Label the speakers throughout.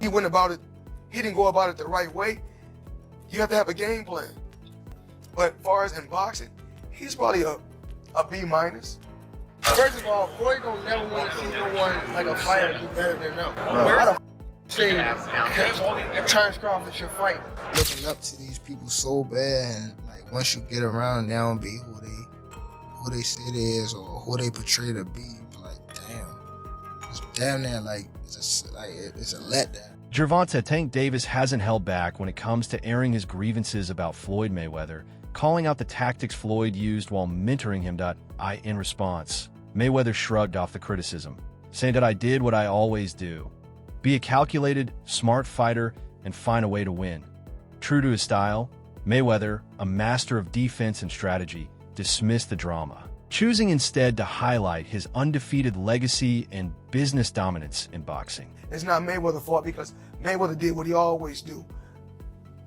Speaker 1: he went about it, he didn't go about it the right way. You have to have a game plan. But as far as in boxing, he's probably a B minus.
Speaker 2: First of all, Floyd don't never want to see no one like a fighter do better than them. Where the say Terrence Crawford should fight?
Speaker 3: Looking up to these people so bad, and like once you get around now and be who they say they is or who they portray to be, like damn, it's damn near like it's a letdown.
Speaker 4: Gervonta Tank Davis hasn't held back when it comes to airing his grievances about Floyd Mayweather, calling out the tactics Floyd used while mentoring him. In response, Mayweather shrugged off the criticism, saying that I did what I always do. Be a calculated, smart fighter and find a way to win. True to his style, Mayweather, a master of defense and strategy, dismissed the drama, choosing instead to highlight his undefeated legacy and business dominance in boxing.
Speaker 1: It's not Mayweather's fault because Mayweather did what he always do.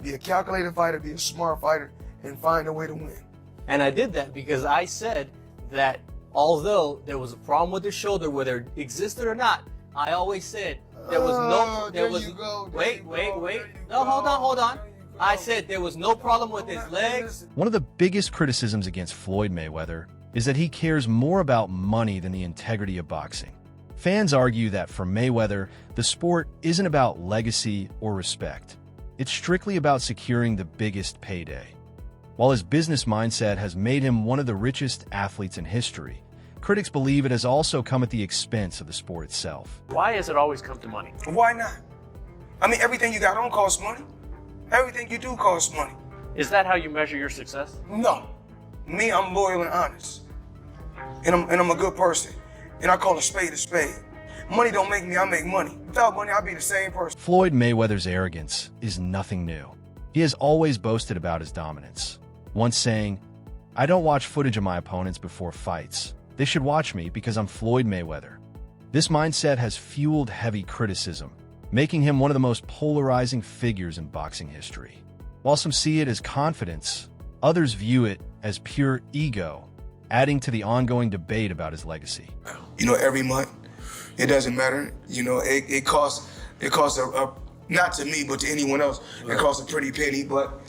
Speaker 1: Be a calculated fighter, be a smart fighter, and find a way to win.
Speaker 5: And I did that because I said that although there was a problem with his shoulder, whether it existed or not, I always said there was no, wait. No, hold on. I said there was no problem with his legs.
Speaker 4: One of the biggest criticisms against Floyd Mayweather is that he cares more about money than the integrity of boxing. Fans argue that for Mayweather, the sport isn't about legacy or respect. It's strictly about securing the biggest payday. While his business mindset has made him one of the richest athletes in history, critics believe it has also come at the expense of the sport itself.
Speaker 6: Why has it always come to money?
Speaker 1: Why not? I mean, everything you got on costs money. Everything you do costs money.
Speaker 6: Is that how you measure your success?
Speaker 1: No. Me, I'm loyal and honest. And I'm a good person. And I call a spade a spade. Money don't make me, I make money. Without money, I'd be the same person.
Speaker 4: Floyd Mayweather's arrogance is nothing new. He has always boasted about his dominance, once saying, I don't watch footage of my opponents before fights. They should watch me because I'm Floyd Mayweather. This mindset has fueled heavy criticism, making him one of the most polarizing figures in boxing history. While some see it as confidence, others view it as pure ego, adding to the ongoing debate about his legacy.
Speaker 1: You know, every month, it doesn't matter. You know, it costs a not to me, but to anyone else, it costs a pretty penny, but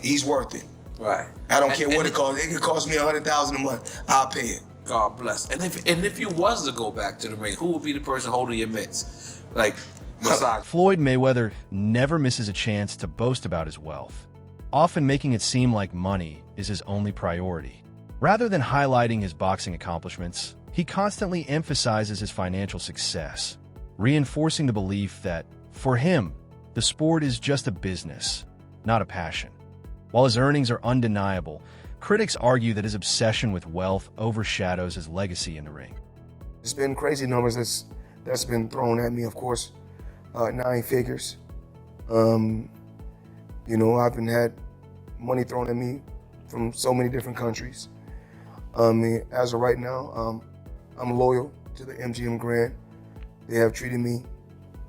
Speaker 1: he's worth it.
Speaker 7: Right.
Speaker 1: I don't care what it costs. It could cost me $100,000 a month. I'll pay it.
Speaker 7: God bless. And if you was to go back to the ring, who would be the person holding your mitts? Like, besides
Speaker 4: Floyd Mayweather never misses a chance to boast about his wealth, often making it seem like money is his only priority. Rather than highlighting his boxing accomplishments, he constantly emphasizes his financial success, reinforcing the belief that, for him, the sport is just a business, not a passion. While his earnings are undeniable, critics argue that his obsession with wealth overshadows his legacy in the ring.
Speaker 1: It's been crazy numbers that's been thrown at me, of course. 9 figures. You know, I've had money thrown at me from so many different countries. As of right now, I'm loyal to the MGM Grand. They have treated me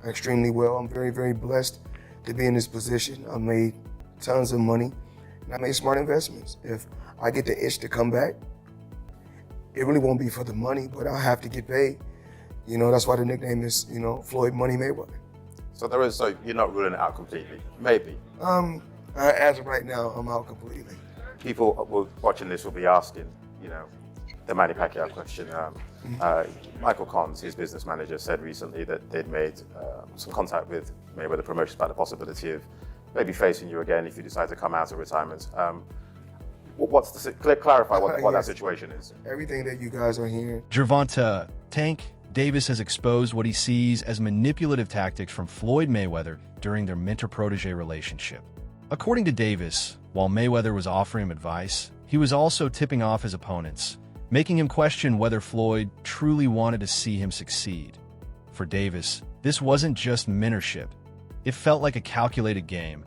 Speaker 1: extremely well. I'm very, very blessed to be in this position. I made tons of money, and I made smart investments. If I get the itch to come back, it really won't be for the money, but I'll have to get paid. You know, that's why the nickname is, you know, Floyd Money Mayweather.
Speaker 8: So you're not ruling it out completely? Maybe.
Speaker 1: As of right now, I'm out completely.
Speaker 8: People watching this will be asking, you know, the Manny Pacquiao question. Michael Cons, his business manager, said recently that they'd made some contact with Mayweather Promotions about the possibility of maybe facing you again if you decide to come out of retirement. Clarify what that situation is.
Speaker 1: Everything that you guys are hearing.
Speaker 4: Gervonta Tank Davis has exposed what he sees as manipulative tactics from Floyd Mayweather during their mentor-protege relationship. According to Davis, while Mayweather was offering him advice, he was also tipping off his opponents, making him question whether Floyd truly wanted to see him succeed. For Davis, this wasn't just mentorship. It felt like a calculated game,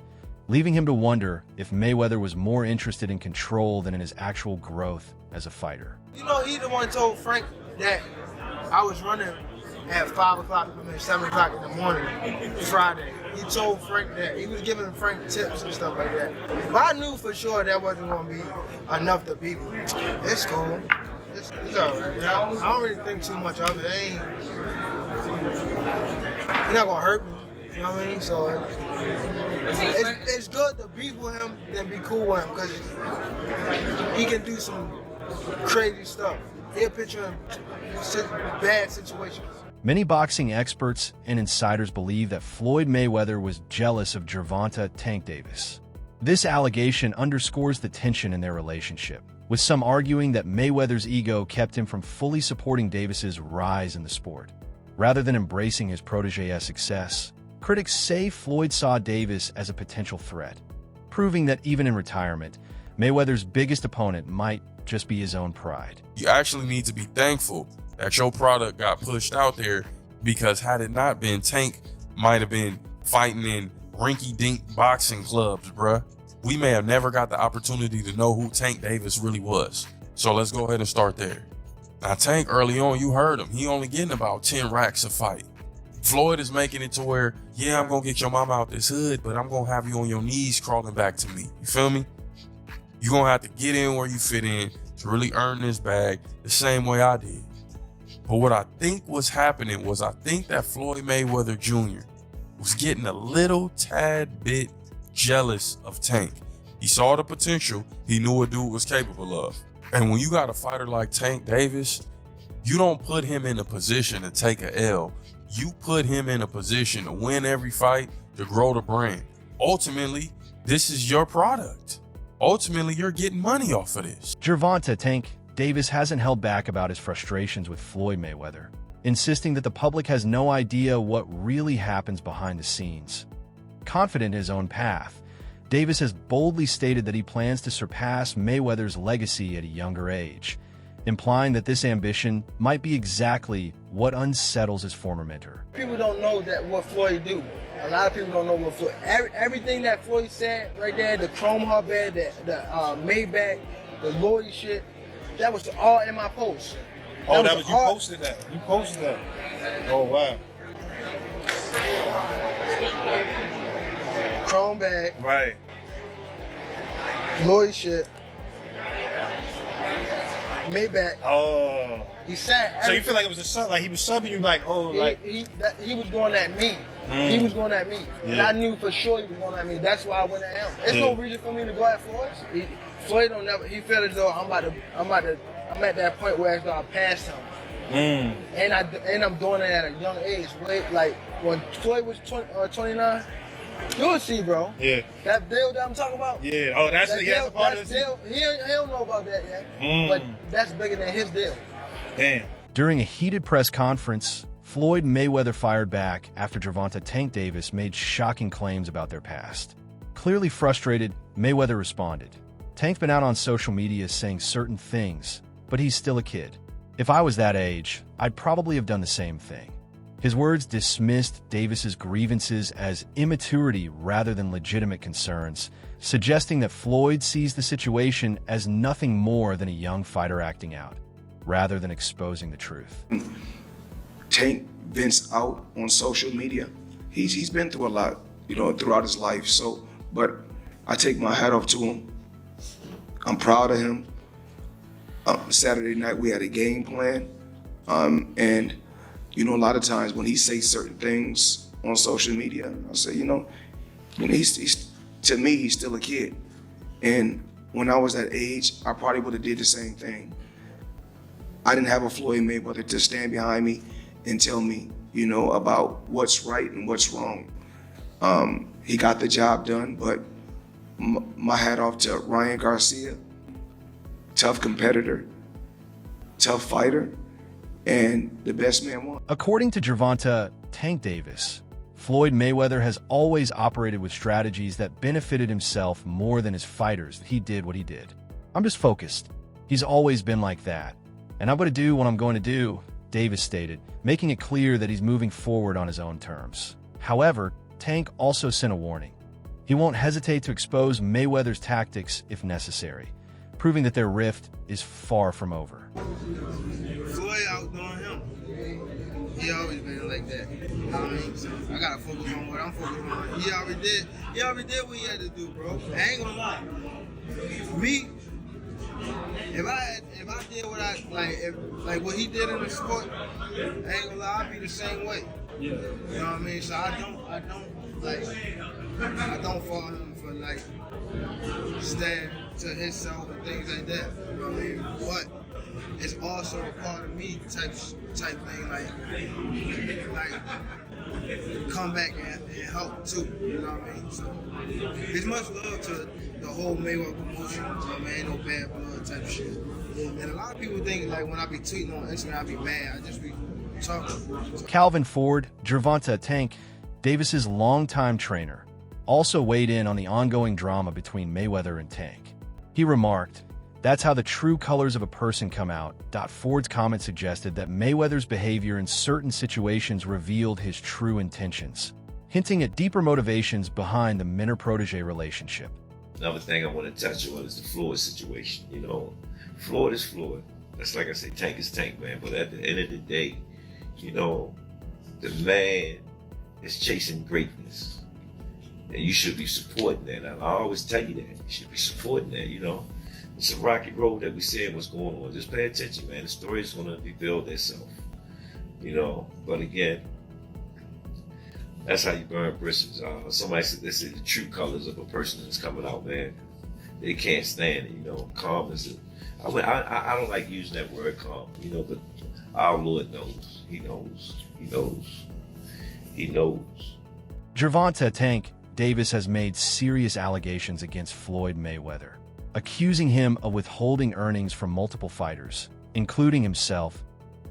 Speaker 4: leaving him to wonder if Mayweather was more interested in control than in his actual growth as a fighter.
Speaker 2: You know, he the one told Frank that I was running at 5 o'clock, 7 o'clock in the morning, Friday. He told Frank that. He was giving Frank tips and stuff like that. But I knew for sure that wasn't going to be enough to beat me. It's cool. It's all right. You know, I don't really think too much of it. He's not going to hurt me. You know what I mean? So it's good to be with him than be cool with him because he can do some crazy stuff. He'll put you in bad situations.
Speaker 4: Many boxing experts and insiders believe that Floyd Mayweather was jealous of Gervonta tankdavis. This allegation underscores the tension in their relationship, with some arguing that Mayweather's ego kept him from fully supporting Davis's rise in the sport. Rather than embracing his protege's success, critics say Floyd saw Davis as a potential threat, proving that even in retirement, Mayweather's biggest opponent might just be his own pride.
Speaker 9: You actually need to be thankful that your product got pushed out there, because had it not been, Tank might have been fighting in rinky-dink boxing clubs, bruh. We may have never got the opportunity to know who Tank Davis really was. So let's go ahead and start there. Now, Tank, early on, you heard him. He only getting about 10 racks a fight. Floyd is making it to where, yeah, I'm going to get your mama out this hood, but I'm going to have you on your knees crawling back to me. You feel me? You're going to have to get in where you fit in to really earn this bag the same way I did. But what I think was happening was I think that Floyd Mayweather Jr. was getting a little tad bit jealous of Tank. He saw the potential. He knew what dude was capable of. And when you got a fighter like Tank Davis, you don't put him in a position to take a L. You put him in a position to win every fight, to grow the brand. Ultimately, this is your product. Ultimately, you're getting money off of this.
Speaker 4: Gervonta Tank Davis hasn't held back about his frustrations with Floyd Mayweather, insisting that the public has no idea what really happens behind the scenes. Confident in his own path, Davis has boldly stated that he plans to surpass Mayweather's legacy at a younger age, implying that this ambition might be exactly what unsettles his former mentor.
Speaker 2: People don't know that what Floyd do. A lot of people don't know what Floyd. Everything that Floyd said right there, the chrome hardware, the Maybach, the Lloyd shit, that was all in my post.
Speaker 10: Oh, that was you posted that. You posted that. Oh wow.
Speaker 2: Chrome bag.
Speaker 10: Right.
Speaker 2: Lloyd shit. Maybach.
Speaker 10: Oh.
Speaker 2: He said.
Speaker 10: So you feel like it was a sub, like he was subbing you, like, oh, like
Speaker 2: he was going at me. He was going at me, and I knew for sure he was going at me. That's why I went at him. There's no reason for me to go at Floyd. Floyd don't never. He felt as though I'm at that point where as though I passed him. And I'm doing it at a young age. Like when Floyd was 29, you'll see, bro.
Speaker 10: Yeah.
Speaker 2: That deal that I'm talking about.
Speaker 10: Yeah. Oh, that's a part of the
Speaker 2: deal. He don't know about that yet. But that's bigger than his deal.
Speaker 10: Damn.
Speaker 4: During a heated press conference, Floyd Mayweather fired back after Gervonta Tank Davis made shocking claims about their past. Clearly frustrated, Mayweather responded. Tank's been out on social media saying certain things, but he's still a kid. If I was that age, I'd probably have done the same thing. His words dismissed Davis's grievances as immaturity rather than legitimate concerns, suggesting that Floyd sees the situation as nothing more than a young fighter acting out, rather than exposing the truth.
Speaker 1: Tank vents out on social media. He's been through a lot, throughout his life. So, but I take my hat off to him. I'm proud of him. Saturday night we had a game plan, and a lot of times when he says certain things on social media, I say, he's to me he's still a kid, and when I was that age, I probably would have did the same thing. I didn't have a Floyd Mayweather to stand behind me and tell me, about what's right and what's wrong. He got the job done, but my hat off to Ryan Garcia, tough competitor, tough fighter, and the best man won.
Speaker 4: According to Gervonta Tank Davis, Floyd Mayweather has always operated with strategies that benefited himself more than his fighters. He did what he did. I'm just focused. He's always been like that. And I'm going to do what I'm going to do, Davis stated, making it clear that he's moving forward on his own terms. However, Tank also sent a warning. He won't hesitate to expose Mayweather's tactics if necessary, proving that their rift is far from over.
Speaker 2: Floyd outdoing him. He always been like that. I gotta focus on what I'm focused on. He already did what he had to do, bro. I ain't gonna lie. Me, if I did what I like what he did in the sport, I ain't gonna lie, I'd be the same way. You know what I mean? So I don't fault him for like staying to himself and things like that. You know what I mean? But it's also a part of me type thing, like come back and help too. You know what I mean? So there's much love to the whole Mayweather promotion. Ain't no bad blood type shit. And a lot of people think like when I be tweeting on Instagram, I be mad. I just be talking.
Speaker 4: Calvin Ford, Gervonta Tank Davis's longtime trainer, also weighed in on the ongoing drama between Mayweather and Tank. He remarked, "That's how the true colors of a person come out." Ford's comment suggested that Mayweather's behavior in certain situations revealed his true intentions, hinting at deeper motivations behind the mentor-protege relationship.
Speaker 11: Another thing I want to touch on is the Floyd situation. You know, Floyd is Floyd. That's like I say, Tank is Tank, man. But at the end of the day, you know, the man is chasing greatness. And you should be supporting that. And I always tell you that. You should be supporting that, you know. It's a rocky road that we saying what's going on. Just pay attention, man. The story is going to reveal itself, you know. But again, that's how you burn bridges. Somebody said this is the true colors of a person that's coming out, man. They can't stand it, you know. Calm is I don't like using that word calm, you know, but our Lord knows. He knows. He knows. He knows.
Speaker 4: Gervonta Tank Davis has made serious allegations against Floyd Mayweather, accusing him of withholding earnings from multiple fighters, including himself.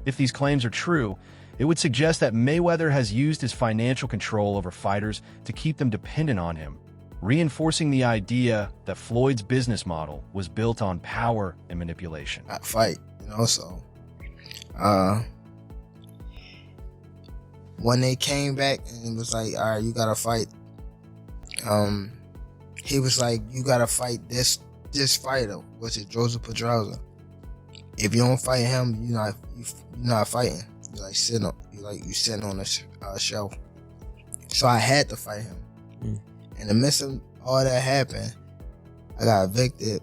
Speaker 4: If these claims are true, it would suggest that Mayweather has used his financial control over fighters to keep them dependent on him, reinforcing the idea that Floyd's business model was built on power and manipulation.
Speaker 3: I fight, you know, so when they came back and it was like, all right, you gotta fight, he was like, you gotta fight this fighter, which is Joseph Pedraza. If you don't fight him, you're not fighting. You sitting on a shelf. So I had to fight him. In the midst of all that happened, I got evicted.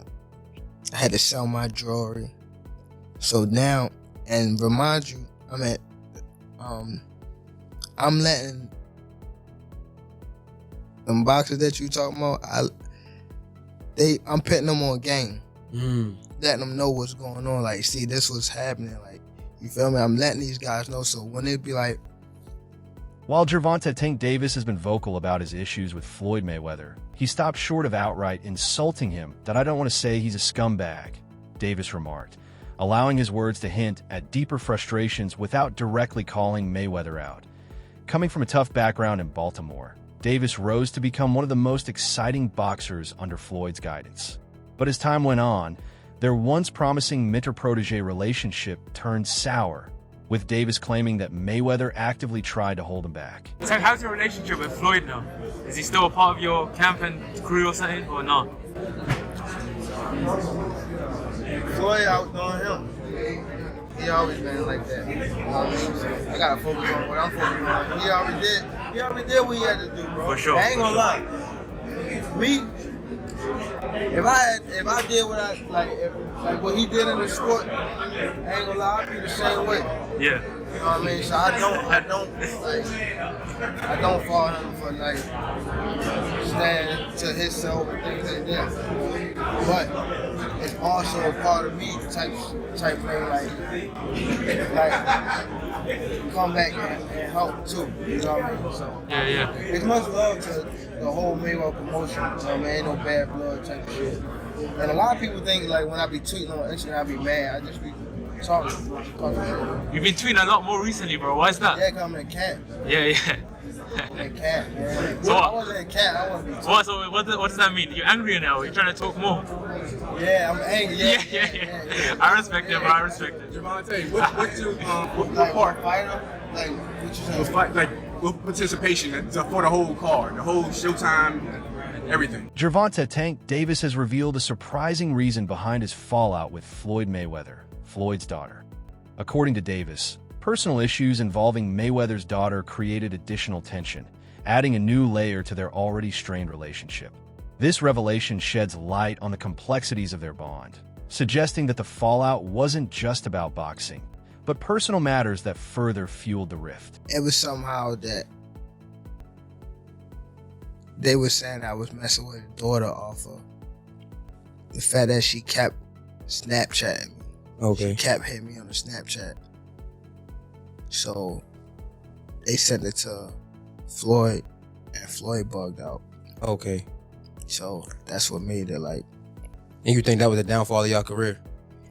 Speaker 3: I had to sell my jewelry. So now, and remind you, I'm letting them boxers that you talking about, I'm putting them on game. Letting them know what's going on. Like, see, this was happening. Like, you feel me? I'm letting these guys know. So when it be like,
Speaker 4: while Gervonta Tank Davis has been vocal about his issues with Floyd Mayweather, he stopped short of outright insulting him. "That I don't want to say he's a scumbag," Davis remarked, allowing his words to hint at deeper frustrations without directly calling Mayweather out. Coming from a tough background in Baltimore, Davis rose to become one of the most exciting boxers under Floyd's guidance. But as time went on, their once promising mentor-protege relationship turned sour, with Davis claiming that Mayweather actively tried to hold him back.
Speaker 12: So how's your relationship with Floyd now? Is he still a part of your camp and crew or something, or not?
Speaker 2: Floyd outdoing him. He always been like that. You know what I mean? So I gotta focus on what I'm focusing on. He already did what he had to do, bro.
Speaker 12: For sure.
Speaker 2: I ain't gonna lie. Me, if I did what I like what he did in the sport, I ain't gonna lie, I'd be the same way.
Speaker 12: Yeah.
Speaker 2: You know what I mean? So I don't fault him for like staying to himself and things like that. But it's also a part of me type thing, like come back and help too. You know what I mean? So
Speaker 12: yeah.
Speaker 2: It's much love to the whole Mayweather promotion. Ain't no bad blood type of shit. And a lot of people think like when I be tweeting on Instagram, I be mad. I just be talking shit.
Speaker 12: You've been tweeting a lot more recently, bro. Why is that?
Speaker 2: Yeah, cause I'm in camp.
Speaker 12: Yeah.
Speaker 2: I'm in camp, man.
Speaker 12: So
Speaker 2: I wasn't in camp, I wasn't be tweeting.
Speaker 12: So what does that mean? You're angry now? You're trying to talk more?
Speaker 2: Yeah, I'm angry.
Speaker 12: Yeah. I respect it, bro. I respect it.
Speaker 10: Gervonta, what's your
Speaker 2: what part? Fighter? Like what you saying?
Speaker 10: What participation for the whole card, the whole Showtime, everything.
Speaker 4: Gervonta Tank Davis has revealed a surprising reason behind his fallout with Floyd Mayweather, Floyd's daughter. According to Davis, personal issues involving Mayweather's daughter created additional tension, adding a new layer to their already strained relationship. This revelation sheds light on the complexities of their bond, suggesting that the fallout wasn't just about boxing, but personal matters that further fueled the rift.
Speaker 3: It was somehow that they were saying I was messing with a daughter off of the fact that she kept Snapchatting me.
Speaker 13: Okay.
Speaker 3: She kept hitting me on the Snapchat. So they sent it to Floyd, and Floyd bugged out.
Speaker 13: Okay.
Speaker 3: So that's what made it like.
Speaker 13: And you think that was the downfall of y'all career?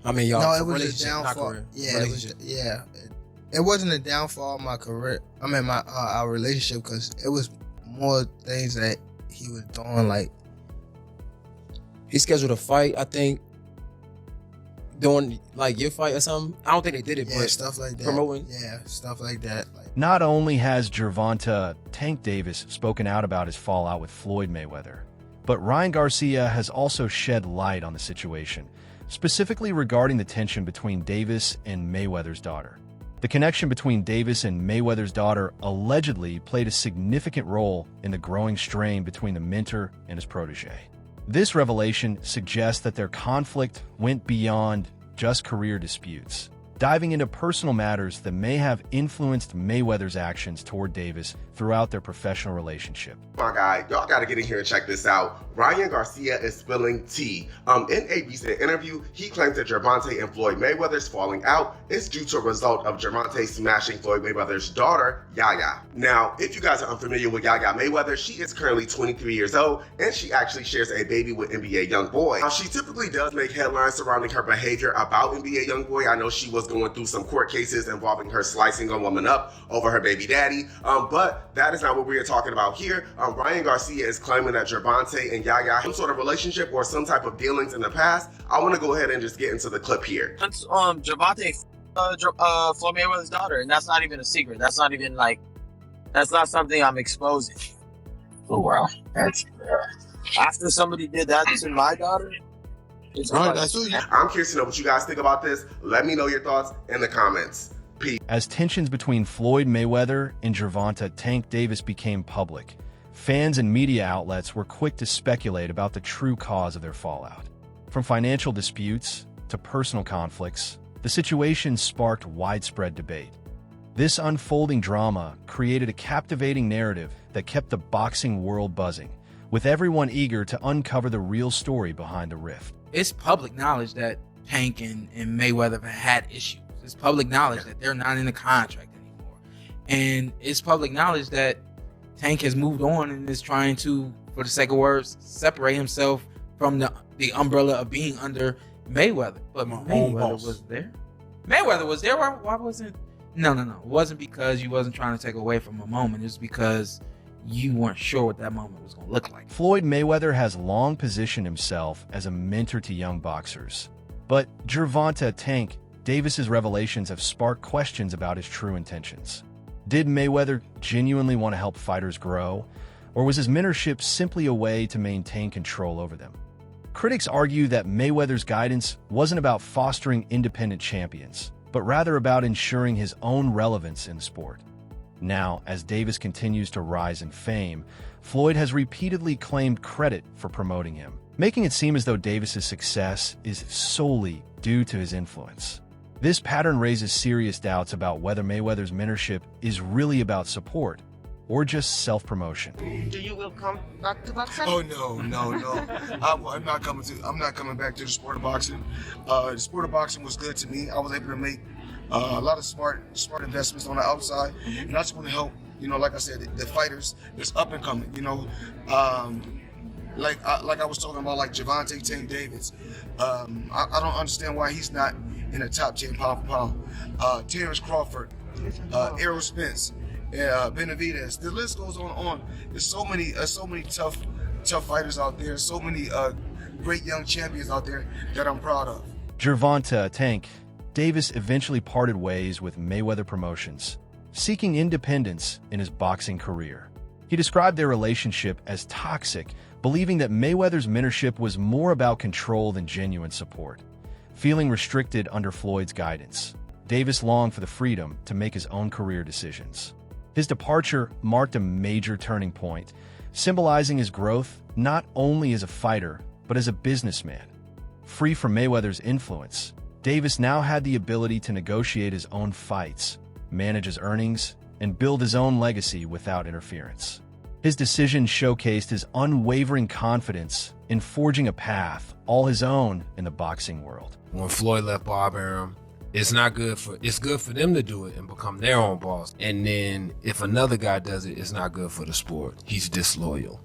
Speaker 13: I mean, y'all
Speaker 3: No, it was a
Speaker 13: relationship, not
Speaker 3: downfall.
Speaker 13: career.
Speaker 3: Yeah,
Speaker 13: Relationship.
Speaker 3: it wasn't a downfall of my career. I mean, my our relationship, because it was more things that he was doing. Like
Speaker 13: He scheduled a fight, I think, during like your fight or something. I don't think they did it,
Speaker 3: yeah,
Speaker 13: but
Speaker 3: stuff like that.
Speaker 13: promoting.
Speaker 3: Yeah, stuff like that. Like
Speaker 4: Not only has Gervonta Tank Davis spoken out about his fallout with Floyd Mayweather, but Ryan Garcia has also shed light on the situation, specifically regarding the tension between Davis and Mayweather's daughter. The connection between Davis and Mayweather's daughter allegedly played a significant role in the growing strain between the mentor and his protege. This revelation suggests that their conflict went beyond just career disputes, diving into personal matters that may have influenced Mayweather's actions toward Davis throughout their professional relationship.
Speaker 14: My guy, y'all gotta get in here and check this out. Ryan Garcia is spilling tea. In a recent interview, he claimed that Gervonta and Floyd Mayweather's falling out is due to a result of Gervonta smashing Floyd Mayweather's daughter, Yaya. Now, if you guys are unfamiliar with Yaya Mayweather, she is currently 23 years old, and she actually shares a baby with NBA YoungBoy. Now, she typically does make headlines surrounding her behavior about NBA YoungBoy. I know she was going through some court cases involving her slicing a woman up over her baby daddy, but that is not what we are talking about here. Ryan Garcia is claiming that Gervonta and Yaya have some sort of relationship or some type of dealings in the past. I want to go ahead and just get into the clip here.
Speaker 15: Gervonta, Floyd Mayweather's daughter, and that's not even a secret. That's not even like, that's not something I'm exposing. Oh wow, that's after somebody did that to my daughter. It's
Speaker 14: I'm curious to know what you guys think about this. Let me know your thoughts in the comments. Peace.
Speaker 4: As tensions between Floyd Mayweather and Gervonta Tank Davis became public, fans and media outlets were quick to speculate about the true cause of their fallout. From financial disputes to personal conflicts, the situation sparked widespread debate. This unfolding drama created a captivating narrative that kept the boxing world buzzing, with everyone eager to uncover the real story behind the rift.
Speaker 16: It's public knowledge that Tank and Mayweather have had issues. It's public knowledge that they're not in the contract anymore. And it's public knowledge that Tank has moved on and is trying to, for the sake of words, separate himself from the umbrella of being under Mayweather. But Mayweather was there. Mayweather was there. Why wasn't? No. It wasn't because you wasn't trying to take away from a moment. It was because you weren't sure what that moment was going to look like.
Speaker 4: Floyd Mayweather has long positioned himself as a mentor to young boxers. But Gervonta Tank Davis's revelations have sparked questions about his true intentions. Did Mayweather genuinely want to help fighters grow, or was his mentorship simply a way to maintain control over them? Critics argue that Mayweather's guidance wasn't about fostering independent champions, but rather about ensuring his own relevance in the sport. Now, as Davis continues to rise in fame, Floyd has repeatedly claimed credit for promoting him, making it seem as though Davis's success is solely due to his influence. This pattern raises serious doubts about whether Mayweather's mentorship is really about support or just self-promotion.
Speaker 17: Do you will come back to boxing?
Speaker 1: Oh no. I'm not coming back to the sport of boxing. The sport of boxing was good to me. I was able to make a lot of smart investments on the outside, and I just want to help. Like I said, the fighters that's up and coming. Like I was talking about, like Gervonta Tank Davis. I don't understand why he's not in the top 10 pound for pound. Terrence Crawford, Errol Spence, Benavidez. The list goes on. There's so many tough fighters out there. So many great young champions out there that I'm proud of.
Speaker 4: Gervonta Tank Davis eventually parted ways with Mayweather Promotions, seeking independence in his boxing career. He described their relationship as toxic, believing that Mayweather's mentorship was more about control than genuine support. Feeling restricted under Floyd's guidance, Davis longed for the freedom to make his own career decisions. His departure marked a major turning point, symbolizing his growth not only as a fighter, but as a businessman. Free from Mayweather's influence, Davis now had the ability to negotiate his own fights, manage his earnings, and build his own legacy without interference. His decision showcased his unwavering confidence in forging a path all his own in the boxing world.
Speaker 18: When Floyd left Bob Arum, it's good for them to do it and become their own boss. And then if another guy does it, it's not good for the sport. He's disloyal.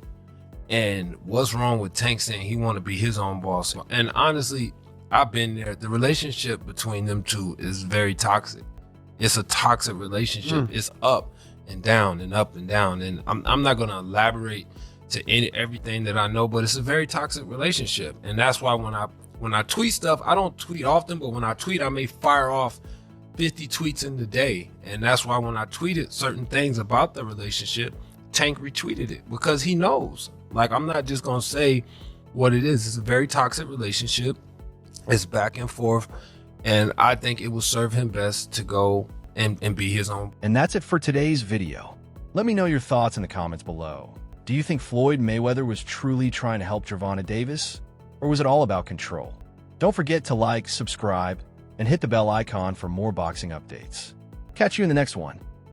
Speaker 18: And what's wrong with Tank saying he want to be his own boss? And honestly, I've been there. The relationship between them two is very toxic. It's a toxic relationship. It's up and down and up and down. And I'm not going to elaborate to everything that I know, but it's a very toxic relationship. And that's why when I tweet stuff, I don't tweet often, but when I tweet, I may fire off 50 tweets in the day. And that's why when I tweeted certain things about the relationship, Tank retweeted it because he knows. Like, I'm not just going to say what it is. It's a very toxic relationship. It's back and forth. And I think it will serve him best to go and be his own.
Speaker 4: And that's it for today's video. Let me know your thoughts in the comments below. Do you think Floyd Mayweather was truly trying to help Gervonta Davis? Or was it all about control? Don't forget to like, subscribe, and hit the bell icon for more boxing updates. Catch you in the next one.